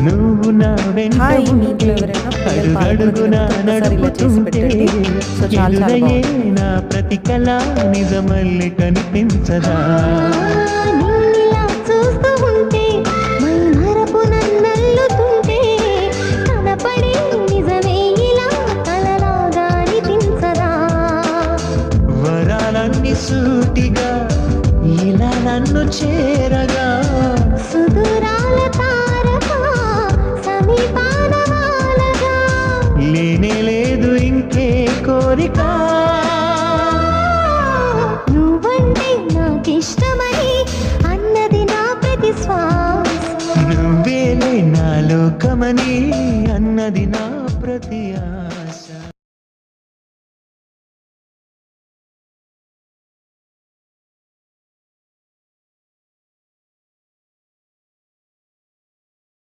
నువ్వు నా వెంట హాయ్, మీ ఉంటే ఇంట్లో ఎవరైనా పిల్లలు అడుగడుగునా పాల్గొనకపోతే ఒకసారి ఇలా చేసి నడుపుతుంటే పెట్టండి. సో చాలా చాలా ఎదురయ్యే బాగుంటుంది. నా ప్రతి కళ నిజమల్లి కనిపించదా నిన్నిలా చూస్తూ ఉంటే మైమరపు నన్నల్లుతుంటే కనపడే నిజమే ఇలా కలలాగా అనిపించదా వరాలన్నీ సూటిగా ఇలా నన్ను చేరగా సుదూరాల తారక సమీపాన వాలగా లేనే లేదు ఇంకే కోరిక నువ్వంటే నాకిష్టమని అన్నది నా ప్రతి శ్వాస నువ్వేలే నా లోకమని అన్నది నా ప్రతి